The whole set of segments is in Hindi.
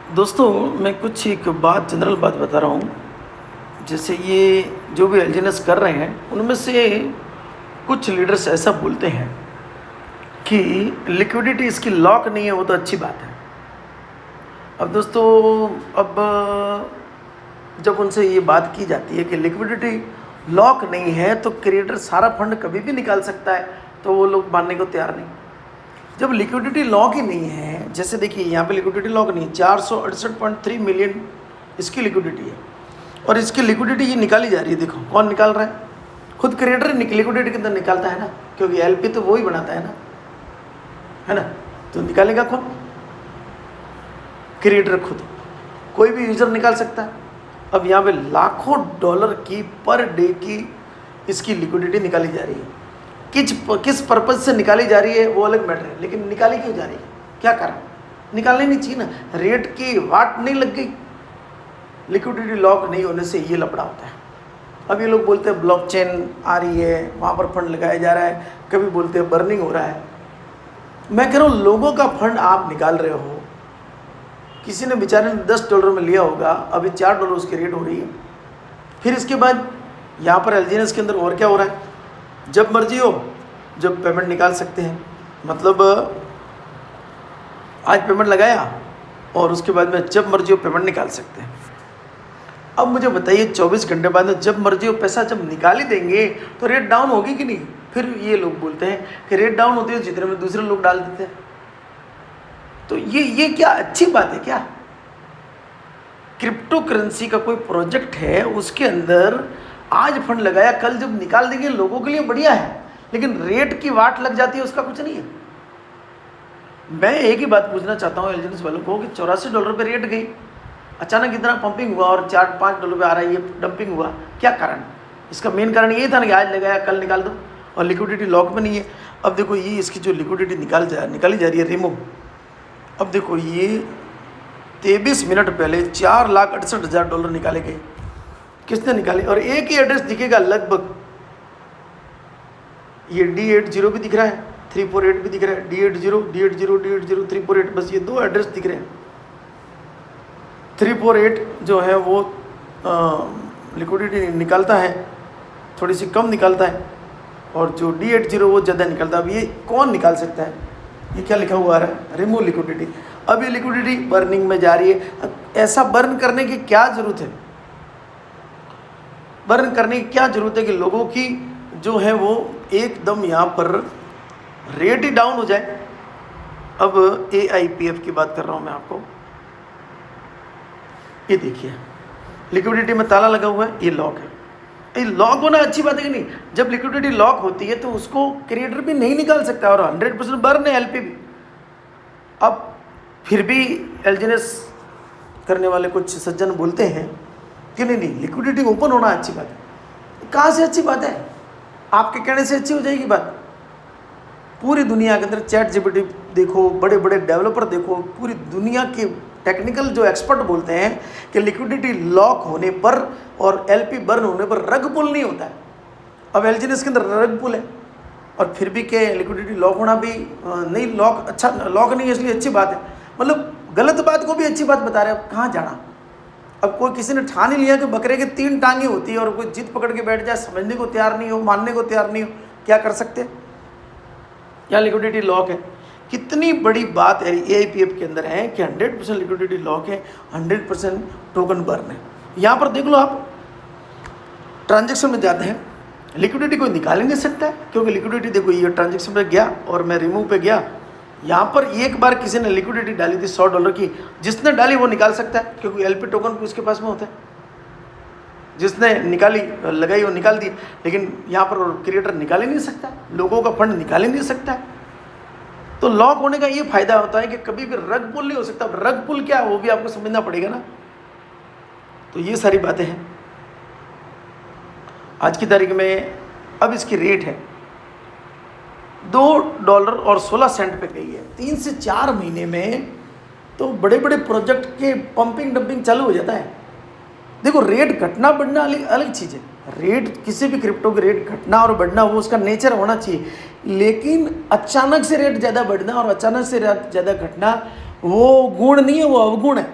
दोस्तों, मैं कुछ एक बात जनरल बात बता रहा हूँ। जैसे ये जो भी एलजीनेस कर रहे हैं, उनमें से कुछ लीडर्स ऐसा बोलते हैं कि लिक्विडिटी इसकी लॉक नहीं है, वो तो अच्छी बात है। अब दोस्तों, अब जब उनसे ये बात की जाती है कि लिक्विडिटी लॉक नहीं है तो क्रिएटर सारा फंड कभी भी निकाल सकता है, तो वो लोग मानने को तैयार नहीं। जब लिक्विडिटी लॉक ही नहीं है, जैसे देखिए यहाँ पे लिक्विडिटी लॉक नहीं है, 468.3 मिलियन इसकी लिक्विडिटी है और इसकी लिक्विडिटी ये निकाली जा रही है। देखो कौन निकाल रहा है, खुद क्रिएटर लिक्विडिटी के अंदर निकालता है ना, क्योंकि एलपी तो वो ही बनाता है ना, तो निकालेगा कौन? क्रिएटर खुद, कोई भी यूजर निकाल सकता है। अब यहाँ पे लाखों डॉलर की पर डे की इसकी लिक्विडिटी निकाली जा रही है। किस पर्पज से निकाली जा रही है वो अलग मैटर है, लेकिन निकाली क्यों जा रही है, क्या कारण? निकालनी नहीं चाहिए ना, रेट की वाट नहीं लग गई। लिक्विडिटी लॉक नहीं होने से ये लफड़ा होता है। अब ये लोग बोलते हैं ब्लॉकचेन आ रही है, वहाँ पर फंड लगाया जा रहा है, कभी बोलते हैं बर्निंग हो रहा है। मैं कह रहा हूँ लोगों का फंड आप निकाल रहे हो, किसी ने बेचारे ने $10 में लिया होगा, अभी $4 उसकी रेट हो रही है। फिर इसके बाद यहाँ पर एलजीनेस के अंदर और क्या हो रहा है, जब मर्जी हो जब पेमेंट निकाल सकते हैं। मतलब आज पेमेंट लगाया और उसके बाद में जब मर्जी हो पेमेंट निकाल सकते हैं। अब मुझे बताइए 24 घंटे बाद में जब मर्जी हो पैसा जब निकाल ही देंगे तो रेट डाउन होगी कि नहीं? फिर ये लोग बोलते हैं कि रेट डाउन होती है जितने में दूसरे लोग डाल देते हैं। तो ये क्या अच्छी बात है क्या? क्रिप्टो करेंसी का कोई प्रोजेक्ट है, उसके अंदर आज फंड लगाया, कल जब निकाल देंगे लोगों के लिए बढ़िया है, लेकिन रेट की वाट लग जाती है उसका कुछ नहीं है। मैं एक ही बात पूछना चाहता हूँ एलजीनेस वालों को कि $84 पे रेट गई, अचानक इतना पंपिंग हुआ और $4-5 पे आ रहा है, ये डंपिंग हुआ, क्या कारण? इसका मेन कारण ये था ना कि आज लगाया कल निकाल दो, और लिक्विडिटी लॉक में नहीं है। अब देखो ये इसकी जो लिक्विडिटी निकाली जा रही है रिमूव, अब देखो ये 23 मिनट पहले $4,68,000 निकाले गए। किसने निकाले? और एक ही एड्रेस दिखेगा लगभग, ये D80 भी दिख रहा है, 348 भी दिख रहा है, D80 348, बस ये दो एड्रेस दिख रहे हैं। 348 जो है वो लिक्विडिटी निकालता है, थोड़ी सी कम निकालता है, और जो D80 वो ज़्यादा निकालता है। अब ये कौन निकाल सकता है? ये क्या लिखा हुआ आ रहा है, रिमूव लिक्विडिटी। अब ये लिक्विडिटी बर्निंग में जा रही है। ऐसा बर्न करने की क्या ज़रूरत है? बर्न करने की क्या ज़रूरत है कि लोगों की जो है वो एकदम यहाँ पर रेट ही डाउन हो जाए। अब AIPF की बात कर रहा हूँ मैं आपको, ये देखिए लिक्विडिटी में ताला लगा हुआ है, ये लॉक है। ये लॉक होना अच्छी बात है कि नहीं? जब लिक्विडिटी लॉक होती है तो उसको क्रिएटर भी नहीं निकाल सकता, और 100% बर्न है एलपी भी। अब फिर भी एलजीनेस करने वाले कुछ सज्जन बोलते हैं कि नहीं लिक्विडिटी ओपन होना अच्छी बात है। कहाँ से अच्छी बात है? आपके कहने से अच्छी हो जाएगी बात? पूरी दुनिया के अंदर ChatGPT देखो, बड़े बड़े डेवलपर देखो, पूरी दुनिया के टेक्निकल जो एक्सपर्ट बोलते हैं कि लिक्विडिटी लॉक होने पर और एलपी बर्न होने पर रग पुल नहीं होता है। अब एलजीनेस के अंदर रग पुल है, और फिर भी क्या लिक्विडिटी लॉक होना भी नहीं, लॉक अच्छा लॉक नहीं है इसलिए अच्छी बात है। मतलब गलत बात को भी अच्छी बात बता रहे हैं। अब कहाँ जाना? अब कोई किसी ने ठान ही लिया कि बकरे की 3 टांगें होती है, और कोई जिद पकड़ के बैठ जाए, समझने को तैयार नहीं हो, मानने को तैयार नहीं हो, क्या कर सकते? या लिक्विडिटी लॉक है। कितनी बड़ी बात है AIPF के अंदर है कि 100% लिक्विडिटी लॉक है, 100% टोकन बर्न है। यहाँ पर देख लो, आप ट्रांजेक्शन में जाते हैं, लिक्विडिटी कोई निकाल ही नहीं सकता है, क्योंकि लिक्विडिटी देखो ये ट्रांजेक्शन पे गया और मैं रिमूव पे गया, यहाँ पर एक बार किसी ने लिक्विडिटी डाली थी $100 की, जिसने डाली वो निकाल सकता है, क्योंकि LP टोकन भी उसके पास में होता है। जिसने निकाली लगाई वो निकाल दी, लेकिन यहाँ पर क्रिएटर निकाल ही नहीं सकता, लोगों का फंड निकाल ही नहीं सकता है। तो लॉक होने का ये फायदा होता है कि कभी भी रग पुल नहीं हो सकता। रग पुल क्या है वो भी आपको समझना पड़ेगा ना। तो ये सारी बातें हैं आज की तारीख में। अब इसकी रेट है $2.16 पे गई है। 3 से 4 महीने में तो बड़े बड़े प्रोजेक्ट के पंपिंग डंपिंग चालू हो जाता है। देखो रेट घटना बढ़ना अलग चीज़ है। रेट किसी भी क्रिप्टो के रेट घटना और बढ़ना वो उसका नेचर होना चाहिए, लेकिन अचानक से रेट ज़्यादा बढ़ना और अचानक से ज़्यादा घटना वो गुण नहीं है, वो अवगुण है।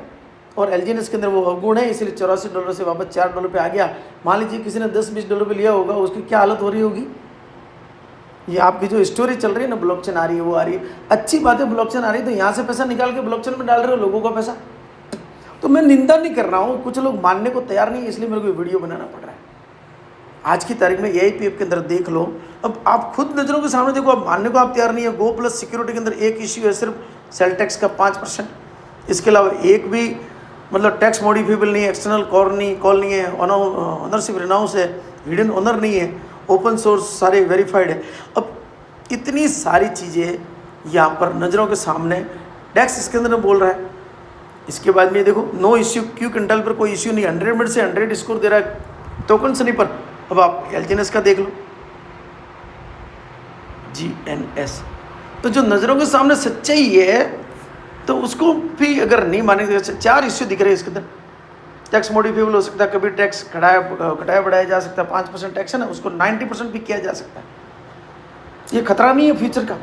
और एलजीएनएस के अंदर वो अवगुण है, इसलिए $84 से वापस $4 पे आ गया। मान लीजिए किसी ने $10-20 पे लिया होगा, उसकी क्या हालत हो रही होगी। ये आपकी जो स्टोरी चल रही है ना, ब्लॉकचेन आ रही है, वो आ रही है, अच्छी बात है, ब्लॉकचेन आ रही है, तो यहाँ से पैसा निकाल के ब्लॉकचेन में डाल रहे हो लोगों का पैसा। तो मैं निंदा नहीं कर रहा हूँ, कुछ लोग मानने को तैयार नहीं है, इसलिए मेरे को वीडियो बनाना पड़ रहा है। आज की तारीख में AIPF के अंदर देख लो, अब आप खुद नज़रों के सामने देखो, अब मानने को आप तैयार नहीं है। गो प्लस सिक्योरिटी के अंदर एक इश्यू है सिर्फ सेल टैक्स का 5%, इसके अलावा एक भी मतलब टैक्स मॉडिफेबल नहीं है, एक्सटर्नल कॉल नहीं है, ऑनरशिप रिनाउंस है, हिडन ऑनर नहीं है, ओपन सोर्स सारे वेरीफाइड है। अब इतनी सारी चीज़ें यहाँ पर नज़रों के सामने टैक्स इसके अंदर बोल रहा है। इसके बाद में देखो, नो इश्यू, क्यू कंट्रोल पर कोई इश्यू नहीं, 100 में से 100 स्कोर दे रहा है टोकन सनी पर। अब आप एलजीएनएस का देख लो, GNS, तो जो नज़रों के सामने सच्चाई है तो उसको भी अगर नहीं मानेंगे, 4 इश्यू दिख रहे हैं इसके अंदर। टैक्स मॉडिफेबल हो सकता है, कभी टैक्स घटाया बढ़ाया जा सकता है, 5% टैक्स है ना, उसको 90% भी किया जा सकता है। ये खतरा नहीं है फ्यूचर का।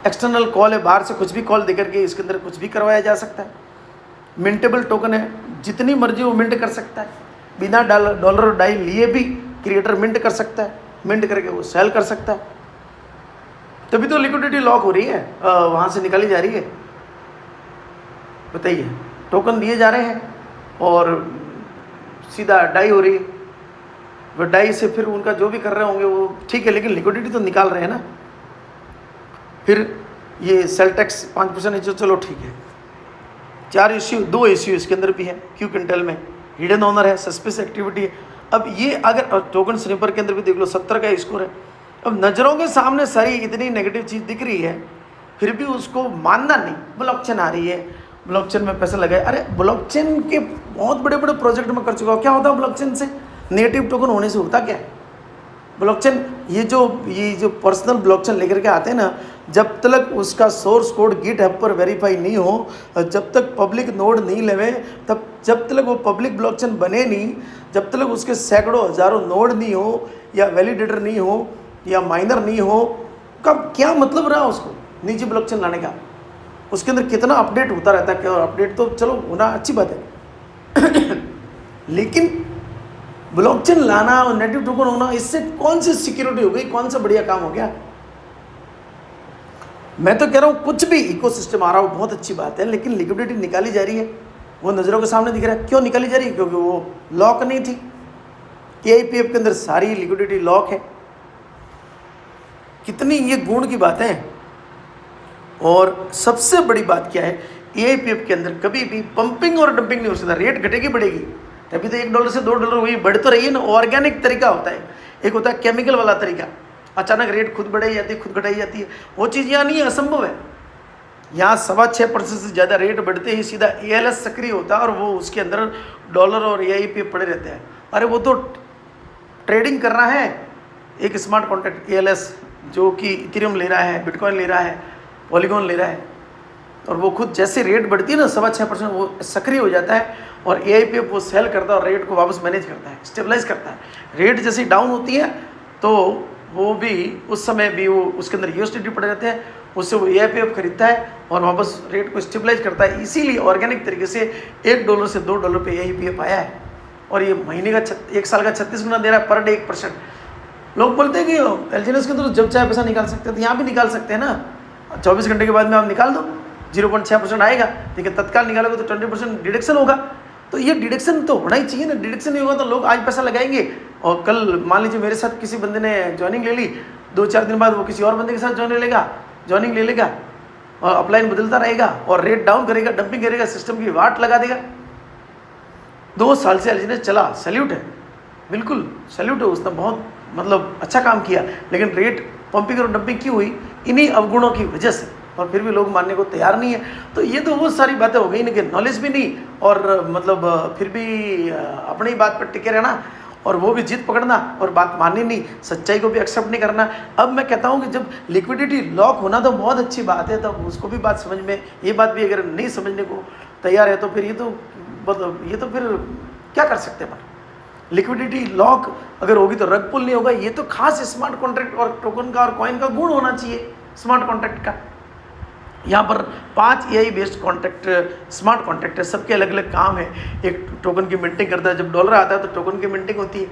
एक्सटर्नल कॉल है, बाहर से कुछ भी कॉल देकर के इसके अंदर कुछ भी करवाया जा सकता है। मिंटेबल टोकन है, जितनी मर्जी वो मिंट कर सकता है, बिना डॉलर और डाई लिए भी क्रिएटर मिंट कर सकता है, मिंट करके वो सेल कर सकता है। तभी तो लिक्विडिटी लॉक हो रही है, वहाँ से निकाली जा रही है। बताइए, टोकन दिए जा रहे हैं और सीधा डाई हो रही है, वो डाई से फिर उनका जो भी कर रहे होंगे वो ठीक है, लेकिन लिक्विडिटी तो निकाल रहे हैं ना। फिर ये सेल टैक्स 5% है, चलो ठीक है। 4 इश्यू, 2 इश्यू इसके अंदर भी है, क्यू कंटेल में हिडन ऑनर है, सस्पिस एक्टिविटी है। अब ये अगर टोकन स्निपर के अंदर भी देख लो, 70 का स्कोर है। अब नज़रों के सामने सारी इतनी नेगेटिव चीज़ दिख रही है, फिर भी उसको मानना नहीं। ब्लॉकचेन आ रही है, ब्लॉकचेन में पैसा लगाए, अरे ब्लॉकचेन के बहुत बड़े बड़े प्रोजेक्ट में कर चुका हूँ। क्या होता है ब्लॉकचेन से? नेटिव टोकन होने से होता क्या है? ब्लॉकचेन ये जो पर्सनल ब्लॉकचेन लेकर के आते हैं ना, जब तक उसका सोर्स कोड गिटहब पर वेरीफाई नहीं हो, जब तक पब्लिक नोड नहीं लेवे, तब जब तक वो पब्लिक ब्लॉकचेन बने नहीं, जब तक उसके सैकड़ों हजारों नोड नहीं हो, या वैलिडेटर नहीं हो, या माइनर नहीं हो, कब क्या मतलब रहा उसको निजी ब्लॉकचेन लाने का? उसके अंदर कितना अपडेट होता रहता है, अपडेट तो चलो होना अच्छी बात है लेकिन ब्लॉकचेन लाना और नेटिव टोकन होना, इससे कौन सी सिक्योरिटी हो गई, कौन सा बढ़िया काम हो गया? मैं तो कह रहा हूँ कुछ भी इकोसिस्टम आ रहा हो बहुत अच्छी बात है, लेकिन लिक्विडिटी निकाली जा रही है, वो नज़रों के सामने दिख रहा है। क्यों निकाली जा रही है? क्योंकि वो लॉक नहीं थी। AIPF के अंदर सारी लिक्विडिटी लॉक है। कितनी ये गुण की बातें हैं। और सबसे बड़ी बात क्या है, AIPF के अंदर कभी भी पंपिंग और डंपिंग नहीं हो सकता। रेट घटेगी बढ़ेगी, तभी तो $1 से $2 वही बढ़ तो रही है ना। ऑर्गेनिक तरीका होता है, एक होता है केमिकल वाला तरीका, अचानक रेट खुद बढ़ाई जाती है, खुद घटाई जाती है। वो चीज़ यहाँ नहीं है, असंभव है। यहाँ 6.25% से ज़्यादा रेट बढ़ते ही सीधा ALS सक्रिय होता है और वो उसके अंदर डॉलर और AIPF पड़े रहते हैं। अरे वो तो ट्रेडिंग कर रहा है एक स्मार्ट कॉन्ट्रैक्ट ALS, जो कि इथेरियम ले रहा है, बिटकॉइन ले रहा है, पॉलीगॉन ले रहा है, और वो खुद जैसे रेट बढ़ती है ना 6.25% वो सक्रिय हो जाता है और AIPF वो सेल करता है और रेट को वापस मैनेज करता है, स्टेबलाइज करता है। रेट जैसे डाउन होती है तो वो भी उस समय भी वो उसके अंदर USDT पड़े रहते हैं, उससे वो AIPF खरीदता है और वापस रेट को स्टेबलाइज करता है। इसीलिए ऑर्गेनिक तरीके से $1 से $2 पे AIPF आया है और ये महीने का 1 साल का 36 गुना दे रहा है पर डे 1%। लोग बोलते हैं कि एलजीएनएस के अंदर जब चाहे पैसा निकाल सकते हैं, तो यहाँ भी निकाल सकते हैं ना। 24 घंटे के बाद में आप निकाल दो, 0.6% आएगा, लेकिन तत्काल निकालोगे तो 20% डिडक्शन होगा। तो ये डिडक्शन तो होना ही चाहिए ना। डिडक्शन नहीं होगा तो लोग आज पैसा लगाएंगे और कल मान लीजिए मेरे साथ किसी बंदे ने ज्वाइनिंग ले ली, 2-4 दिन बाद वो किसी और बंदे के साथ ज्वाइनिंग ले लेगा और अपलाइन बदलता रहेगा और रेट डाउन करेगा, डंपिंग करेगा, सिस्टम की वाट लगा देगा। 2 साल से एलजीएनएस चला, सैल्यूट है, बिल्कुल सैल्यूट है, उसने बहुत मतलब अच्छा काम किया। लेकिन रेट पंपिंग और डंपिंग क्यों हुई? इन्हीं अवगुणों की वजह से, और फिर भी लोग मानने को तैयार नहीं है। तो ये तो वो सारी बातें हो गई ना कि नॉलेज भी नहीं और मतलब फिर भी अपनी बात पर टिके रहना और वो भी जिद पकड़ना और बात माननी नहीं, सच्चाई को भी एक्सेप्ट नहीं करना। अब मैं कहता हूँ कि जब लिक्विडिटी लॉक होना तो बहुत अच्छी बात है, तब उसको भी बात समझ में, ये बात भी अगर नहीं समझने को तैयार है तो फिर ये तो फिर क्या कर सकते हैं। लिक्विडिटी लॉक अगर होगी तो रग पुल नहीं होगा। ये तो खास स्मार्ट कॉन्ट्रैक्ट और टोकन का और कॉइन का गुण होना चाहिए स्मार्ट कॉन्ट्रैक्ट का। यहाँ पर 5 AI based contract, smart contract है, सबके अलग अलग काम है। एक टोकन की मिंटिंग करता है, जब डॉलर आता है तो टोकन की मिंटिंग होती है,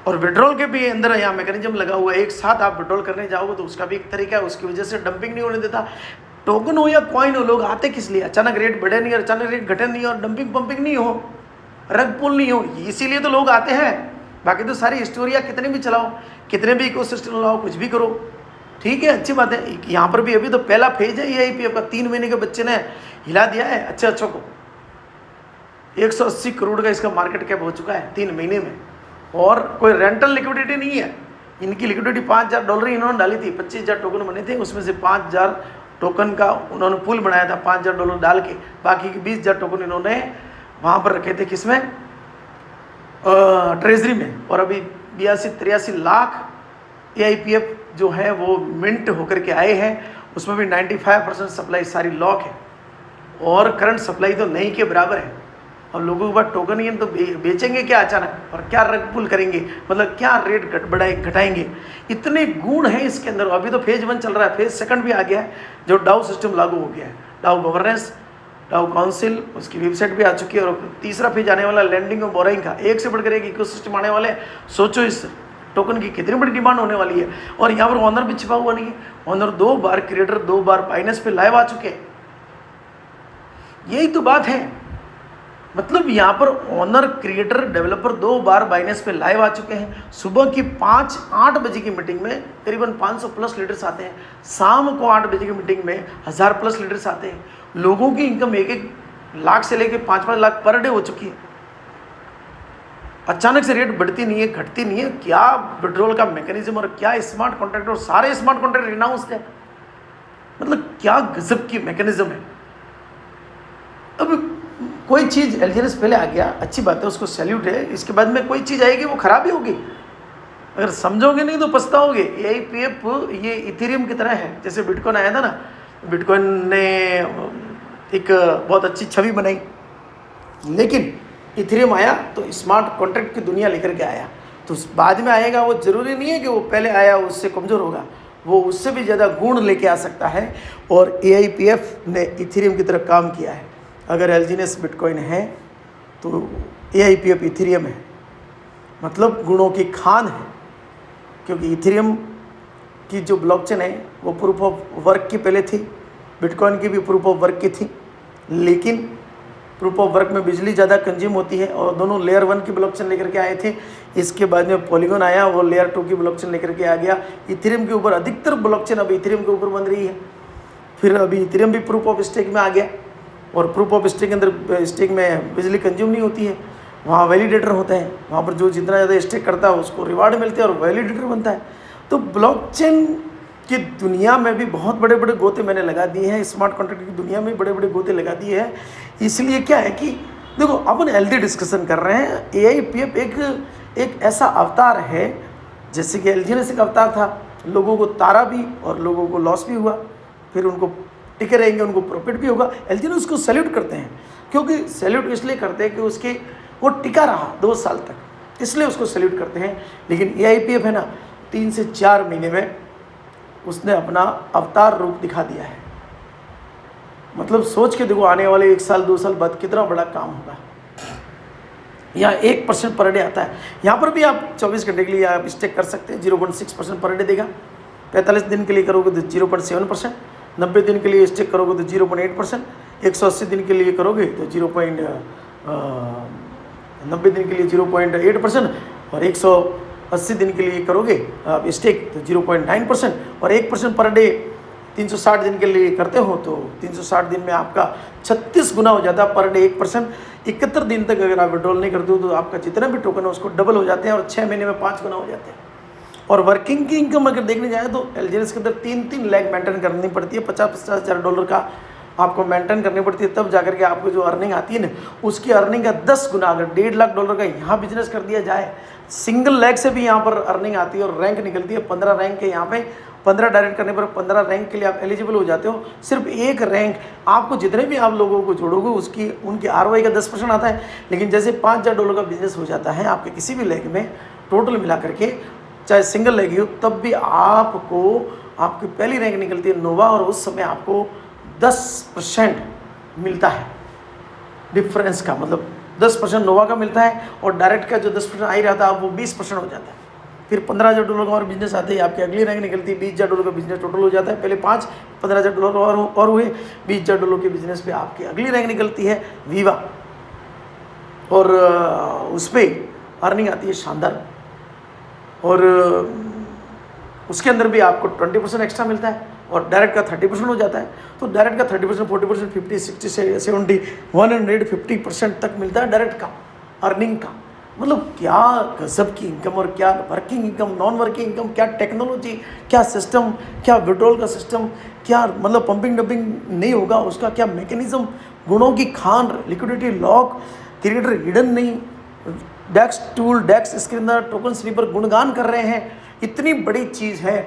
और विड्रॉल के भी अंदर यहाँ मैकेनिज्म लगा हुआ है। एक साथ आप विड्रॉल करने जाओगे तो उसका भी एक तरीका है, उसकी वजह से डंपिंग नहीं होने देता। टोकन हो या कॉइन हो, लोग आते किस लिए? अचानक रेट बढ़े नहीं और अचानक रेट घटे नहीं और डंपिंग पंपिंग नहीं हो, रग पुल नहीं हो, इसीलिए तो लोग आते हैं। बाकी तो सारी हिस्टोरिया कितने भी चलाओ, कितने भी इकोसिस्टम लाओ, कुछ भी करो, ठीक है, अच्छी बात है। यहाँ पर भी अभी तो पहला फेज है EIPF का, 3 महीने के बच्चे ने हिला दिया है अच्छे को। 180 करोड़ का इसका मार्केट कैप हो चुका है 3 महीने में, और कोई रेंटल लिक्विडिटी नहीं है। इनकी लिक्विडिटी $5,000 इन्होंने डाली थी, 25,000 टोकन बने थे, उसमें से 5,000 टोकन का उन्होंने पूल बनाया था $5,000 डाल के, बाकी के 20,000 टोकन इन्होंने वहाँ पर रखे थे, किसमें? ट्रेजरी में। और अभी 82-83 लाख EIPF जो है वो मिंट होकर के आए हैं, उसमें भी 95% सप्लाई सारी लॉक है, और करंट सप्लाई तो नहीं के बराबर है। और लोगों के पास टोकन ही है तो बेचेंगे क्या अचानक, और क्या रग पुल करेंगे, मतलब क्या रेट घटाएंगे। इतने गुण हैं इसके अंदर। अभी तो फेज 1 चल रहा है, फेज 2 भी आ गया है, जो डाउ सिस्टम लागू हो गया है, डाउ गवर्नेंस, डाउ काउंसिल, उसकी वेबसाइट भी आ चुकी है। और तीसरा फेज आने वाला लैंडिंग और बोरिंग का, एक से बढ़कर एक इकोसिस्टम आने वाले। सोचो इस टोकन की कितनी बड़ी डिमांड होने वाली है। और यहाँ पर ऑनर भी छिपा हुआ नहीं है, ऑनर 2 बार, क्रिएटर 2 बार बाइनेंस पे लाइव आ चुके हैं। यही तो बात है, मतलब यहाँ पर ऑनर, क्रिएटर, डेवलपर 2 बार बाइनेंस पे लाइव आ चुके हैं। सुबह की 5-8 बजे की मीटिंग में करीबन 500 प्लस लीडर्स आते हैं, शाम को 8 बजे की मीटिंग में 1000 प्लस लीडर्स आते हैं। लोगों की इनकम 1-1 लाख से लेके 5-5 लाख पर डे हो चुकी है। अचानक से रेट बढ़ती नहीं है, घटती नहीं है। क्या विड्रॉल का मैकेनिज्म और क्या स्मार्ट कॉन्ट्रैक्ट, और सारे स्मार्ट कॉन्ट्रैक्ट रिनाउंस्ड है, मतलब क्या गजब की मैकेनिज्म है। अब कोई चीज़ एलजीएनएस पहले आ गया, अच्छी बात है, उसको सैल्यूट है। इसके बाद में कोई चीज़ आएगी वो खराब ही होगी, अगर समझोगे नहीं तो पछताओगे। EIPF ये इथेरियम की तरह है, जैसे बिटकॉइन आया था ना, बिटकॉइन ने एक बहुत अच्छी छवि बनाई, लेकिन इथेरियम आया तो स्मार्ट कॉन्ट्रैक्ट की दुनिया लेकर के आया। तो बाद में आएगा, वो ज़रूरी नहीं है कि वो पहले आया उससे कमज़ोर होगा, वो उससे भी ज़्यादा गुण लेके आ सकता है। और EIPF ने इथेरियम की तरह काम किया है। अगर एलजीएनएस बिटकॉइन है तो EIPF इथेरियम है, मतलब गुणों की खान है। क्योंकि इथेरियम की जो ब्लॉकचेन है वो प्रूफ ऑफ वर्क की पहले थी, बिटकॉइन की भी प्रूफ ऑफ वर्क की थी, लेकिन प्रूफ ऑफ वर्क में बिजली ज़्यादा कंज्यूम होती है, और दोनों लेयर 1 की ब्लॉकचेन लेकर के आए थे। इसके बाद में पॉलीगॉन आया, वो लेयर 2 की ब्लॉकचेन लेकर के आ गया। इथेरियम के ऊपर अधिकतर ब्लॉकचेन अब इथेरियम के ऊपर बन रही है। फिर अभी इथेरियम भी प्रूफ ऑफ स्टेक में आ गया, और प्रूफ ऑफ स्टेक के अंदर स्टेक में बिजली कंज्यूम नहीं होती है, वहाँ वैलिडेटर होता है, वहाँ पर जो जितना ज़्यादा स्टेक करता है उसको रिवार्ड मिलते हैं और वैलिडेटर बनता है। तो ब्लॉकचेन की दुनिया में भी बहुत बड़े बड़े गोते मैंने लगा दिए हैं, स्मार्ट कॉन्ट्रैक्ट की दुनिया में बड़े बड़े गोते लगा दिए हैं। इसलिए क्या है कि देखो, अपन हेल्दी डिस्कशन कर रहे हैं। EIPF एक ऐसा अवतार है, जैसे कि एलजीएनएस एक अवतार था, लोगों को तारा भी और लोगों को लॉस भी हुआ, फिर उनको टिके रहेंगे, उनको प्रॉफिट भी होगा। एलजीएनएस उसको सैल्यूट करते हैं, क्योंकि सैल्यूट इसलिए करते हैं कि उसके वो टिका रहा 2 साल तक, इसलिए उसको सैल्यूट करते हैं। लेकिन EIPF है ना, 3 से 4 महीने में उसने अपना अवतार रूप दिखा दिया है। मतलब सोच के देखो, आने वाले 1 साल 2 साल बाद कितना बड़ा काम होगा। यहाँ 1% पर डे आता है, यहाँ पर भी आप 24 घंटे के लिए आप स्टेक कर सकते हैं, 0.6% पर डे देगा। 45 दिन के लिए करोगे तो 0.7%, 90 दिन के लिए स्टेक करोगे तो 0.8%, 180 दिन के लिए करोगे तो 90 दिन के लिए 0.8%, और 180 दिन के लिए करोगे आप स्टेक तो 0.9%, और 1% पर डे 360 दिन के लिए करते हो तो 360 दिन में आपका 36 गुना हो जाता है पर डे 1%। 71 दिन तक अगर आप विड्रॉल नहीं करते हो तो आपका जितना भी टोकन है उसको डबल हो जाते हैं, और 6 महीने में 5 गुना हो जाते हैं। और वर्किंग की इनकम अगर देखने जाए तो एलजीएनएस के अंदर 3-3 लाख मेंटेन करनी पड़ती है, $50,000 का आपको मेंटेन करनी पड़ती है, तब जाकर के आपको जो अर्निंग आती है ना, उसकी अर्निंग का 10 गुना अगर $1.5 लाख का यहाँ बिजनेस कर दिया जाए, सिंगल लेग से भी यहाँ पर अर्निंग आती है, और रैंक निकलती है 15 रैंक के। यहाँ पे 15 डायरेक्ट करने पर 15 रैंक के लिए आप एलिजिबल हो जाते हो। सिर्फ एक रैंक आपको, जितने भी आप लोगों को जोड़ोगे उसकी उनकी ROI का 10% आता है। लेकिन जैसे $5,000 का बिजनेस हो जाता है आपके किसी भी लेग में, टोटल मिला करके चाहे सिंगल लेग हो, तब भी आपको आपकी पहली रैंक निकलती है नोवा, और उस समय आपको 10% मिलता है डिफरेंस का, मतलब 10% नोवा का मिलता है और डायरेक्ट का जो 10% आ ही रहा था वो 20% हो जाता है। फिर $15,000 का और बिजनेस आते ही आपकी अगली रैंक निकलती है, $20,000 का बिजनेस टोटल हो जाता है। पहले 5 $15,000 और हुए, $20,000 के बिजनेस पे आपकी अगली रैंक निकलती है वीवा, और उस पर अर्निंग आती है शानदार, और उसके अंदर भी आपको 20% एक्स्ट्रा मिलता है और डायरेक्ट का 30% हो जाता है। तो डायरेक्ट का 30%, 40%, 50, 60, 70, 150% तक मिलता है डायरेक्ट का अर्निंग का। मतलब क्या गजब की इनकम, और क्या working income, non working income, क्या टेक्नोलॉजी, क्या सिस्टम, क्या विड्रॉल का सिस्टम, क्या मतलब पंपिंग डंपिंग नहीं होगा उसका क्या मैकेनिज्म, गुणों की Khan, liquidity lock, creator hidden नहीं, डेक्स टूल, डेक्स इसके अंदर टोकन स्लीपर गुणगान कर रहे हैं। इतनी बड़ी चीज़ है